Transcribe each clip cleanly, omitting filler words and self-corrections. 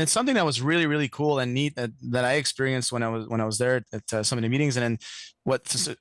it's something that was really, really cool and neat that I experienced when I was there at some of the meetings. And then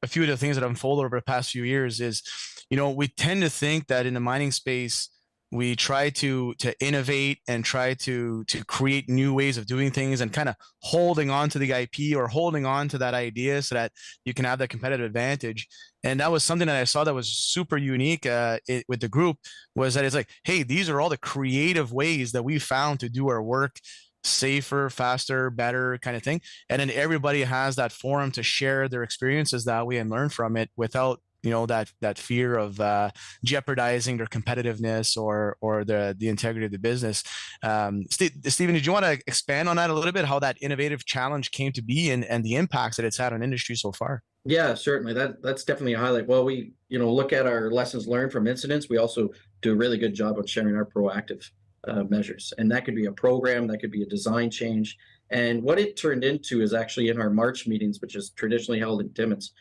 a few of the things that unfolded over the past few years is, we tend to think that in the mining space, we try to innovate and try to create new ways of doing things and kind of holding on to the IP or holding on to that idea so that you can have that competitive advantage. And that was something that I saw that was super unique with the group, was that it's like, hey, these are all the creative ways that we found to do our work safer, faster, better kind of thing. And then everybody has that forum to share their experiences that way and learn from it without that fear of jeopardizing their competitiveness or the integrity of the business. Stephen, did you want to expand on that a little bit, how that innovative challenge came to be and the impacts that it's had on industry so far? Yeah, certainly. That's definitely a highlight. Well, we look at our lessons learned from incidents. We also do a really good job of sharing our proactive measures, and that could be a program, that could be a design change. And what it turned into is actually in our March meetings, which is traditionally held in Timmins,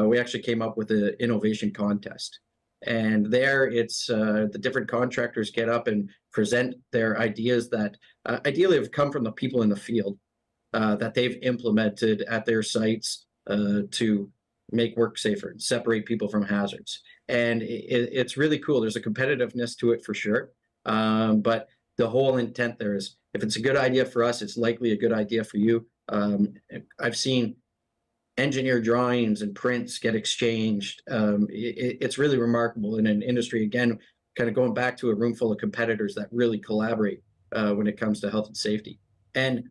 we actually came up with an innovation contest. And there it's the different contractors get up and present their ideas that ideally have come from the people in the field that they've implemented at their sites to make work safer and separate people from hazards. And it's really cool. There's a competitiveness to it for sure. But the whole intent there is, if it's a good idea for us, it's likely a good idea for you. I've seen engineer drawings and prints get exchanged. It's really remarkable in an industry, again, kind of going back to a room full of competitors that really collaborate when it comes to health and safety. And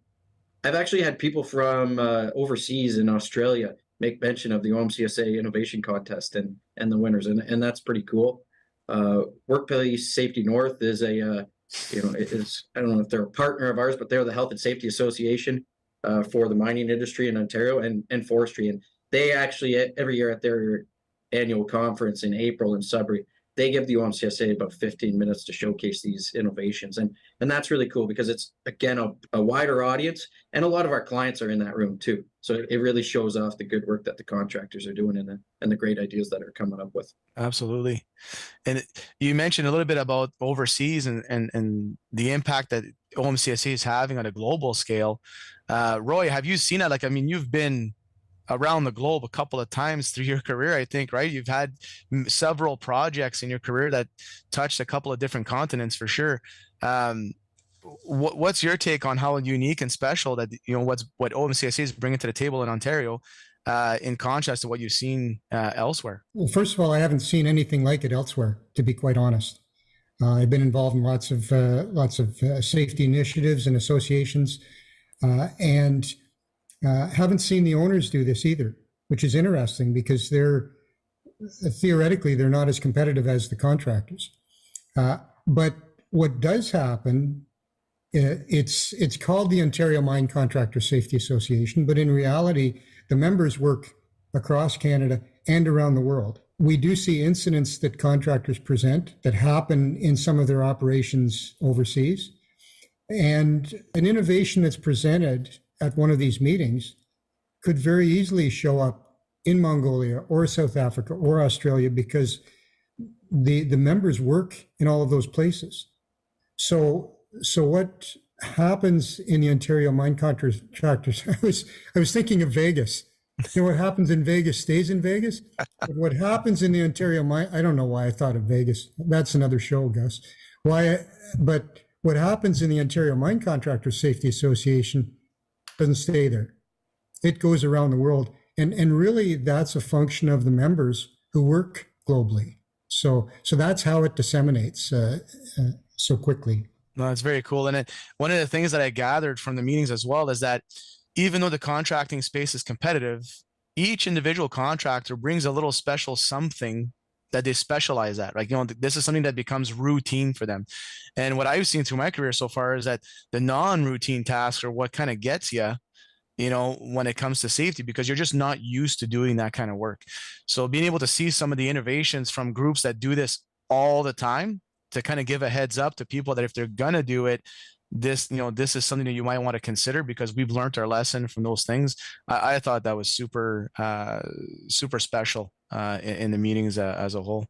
I've actually had people from overseas in Australia make mention of the OMCSA Innovation Contest and the winners, and that's pretty cool. Workplace Safety North is I don't know if they're a partner of ours, but they're the Health and Safety Association for the mining industry in Ontario and forestry. And they actually, every year at their annual conference in April in Sudbury, they give the OMCSA about 15 minutes to showcase these innovations. And that's really cool because it's, again, a wider audience, and a lot of our clients are in that room too. So it really shows off the good work that the contractors are doing and the great ideas that are coming up with. Absolutely. And you mentioned a little bit about overseas and the impact that OMCSA is having on a global scale. Roy, have you seen that? Like, I mean, you've been around the globe a couple of times through your career, I think, right? You've had several projects in your career that touched a couple of different continents for sure. What's your take on how unique and special that, what OMCSA is bringing to the table in Ontario in contrast to what you've seen elsewhere? Well, first of all, I haven't seen anything like it elsewhere, to be quite honest. I've been involved in lots of safety initiatives and associations, and haven't seen the owners do this either, which is interesting because theoretically they're not as competitive as the contractors. But what does happen, it's called the Ontario Mine Contractor Safety Association, but in reality, the members work across Canada and around the world. We do see incidents that contractors present that happen in some of their operations overseas. And an innovation that's presented at one of these meetings could very easily show up in Mongolia or South Africa or Australia because the members work in all of those places. So what happens in the Ontario Mine Contractors, I was thinking of Vegas. What happens in Vegas stays in Vegas. But what happens in the Ontario Mine, I don't know why I thought of Vegas. That's another show, Gus. But what happens in the Ontario Mine Contractors Safety Association doesn't stay there. It goes around the world. And really that's a function of the members who work globally. So that's how it disseminates so quickly. No, that's very cool. And one of the things that I gathered from the meetings as well is that even though the contracting space is competitive, each individual contractor brings a little special something that they specialize at, right? This is something that becomes routine for them. And what I've seen through my career so far is that the non-routine tasks are what kind of gets you, when it comes to safety, because you're just not used to doing that kind of work. So being able to see some of the innovations from groups that do this all the time to kind of give a heads up to people that if they're going to do it, this is something that you might want to consider because we've learned our lesson from those things. I thought that was super special in the meetings as a whole.